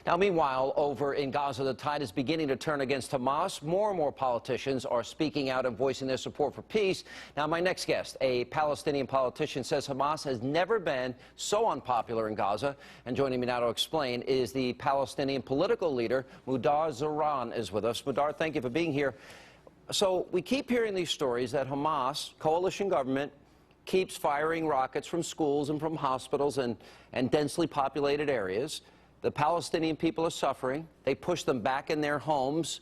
Now, meanwhile, over in Gaza, the tide is beginning to turn against Hamas. More and more politicians are speaking out and voicing their support for peace. Now, my next guest, a Palestinian politician, says Hamas has never been so unpopular in Gaza. And joining me now to explain is the Palestinian political leader, Mudar Zahran, is with us. Mudar, thank you for being here. So we keep hearing these stories that Hamas, coalition government, keeps firing rockets from schools and from hospitals and densely populated areas. The Palestinian people are suffering. They push them back in their homes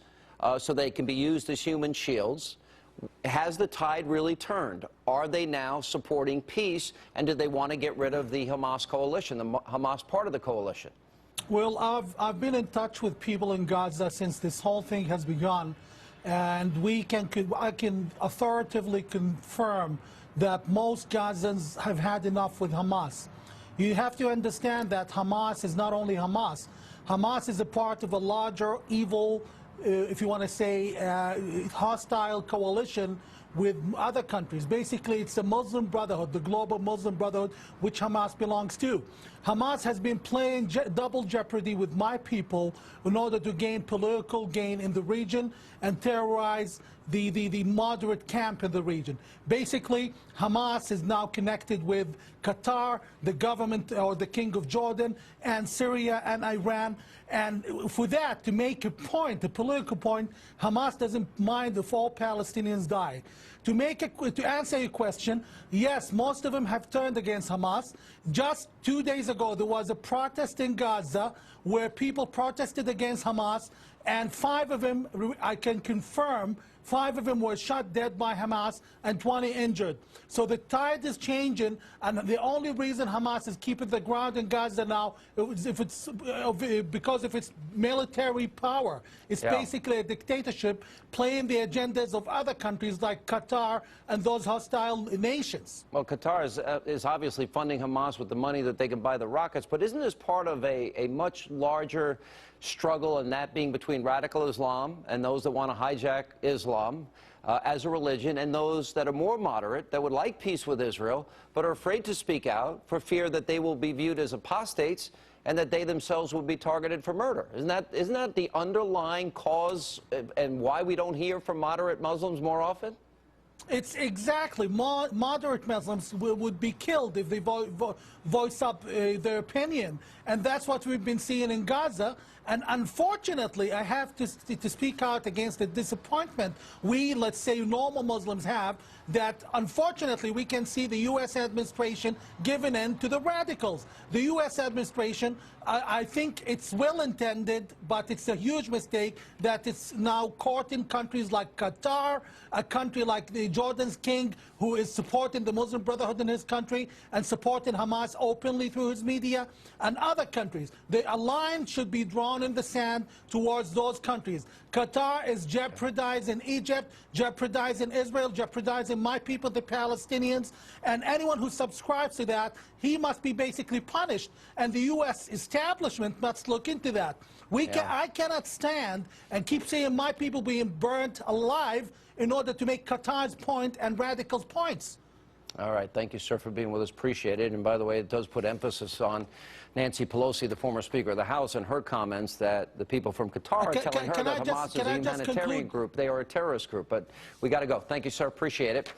so they can be used as human shields. Has the tide really turned? Are they now supporting peace? And do they want to get rid of the Hamas coalition, the Hamas part of the coalition? Well, I've been in touch with people in Gaza since this whole thing has begun, and I can authoritatively confirm that most Gazans have had enough with Hamas. You have to understand that Hamas is not only Hamas. Hamas is a part of a larger evil, if you want to say, hostile coalition with other countries. Basically, it's the Muslim Brotherhood, the global Muslim Brotherhood, which Hamas belongs to. Hamas has been playing double jeopardy with my people in order to gain political gain in the region and terrorize the moderate camp in the region. Basically, Hamas is now connected with Qatar, the government or the King of Jordan, and Syria and Iran. And for that, to make a point, a political point, Hamas doesn't mind if all Palestinians die. To answer your question, yes, most of them have turned against Hamas. Just 2 days ago, there was a protest in Gaza where people protested against Hamas, and 5 of them, I can confirm, 5 of them were shot dead by Hamas and 20 injured. So the tide is changing, and the only reason Hamas is keeping the ground in Gaza now is because of its military power. It's basically a dictatorship playing the agendas of other countries like Qatar and those hostile nations. Well, Qatar is obviously funding Hamas with the money that they can buy the rockets, but isn't this part of a much larger struggle, and that being between radical Islam and those that want to hijack Islam as a religion, and those that are more moderate, that would like peace with Israel, but are afraid to speak out for fear that they will be viewed as apostates and that they themselves will be targeted for murder? Isn't that the underlying cause and why we don't hear from moderate Muslims more often? It's exactly. Moderate Muslims would be killed if they voice up their opinion. And that's what we've been seeing in Gaza. And unfortunately, I have to speak out against the disappointment we, let's say, normal Muslims have, that unfortunately we can see the U.S. administration giving in to the radicals. The U.S. administration, I think it's well-intended, but it's a huge mistake that it's now courting countries like Qatar, a country like Jordan's king, who is supporting the Muslim Brotherhood in his country and supporting Hamas openly through his media, and other countries. A line should be drawn in the sand towards those countries. Qatar is jeopardizing Egypt, jeopardizing Israel, jeopardizing my people, the Palestinians, and anyone who subscribes to that, he must be basically punished, and the U.S. establishment must look into that. I cannot stand and keep seeing my people being burnt alive in order to make Qatar's point and radicals' points. All right. Thank you, sir, for being with us. Appreciate it. And by the way, it does put emphasis on Nancy Pelosi, the former Speaker of the House, and her comments that the people from Qatar are telling her that Hamas is a humanitarian group. They are a terrorist group. But we got to go. Thank you, sir. Appreciate it.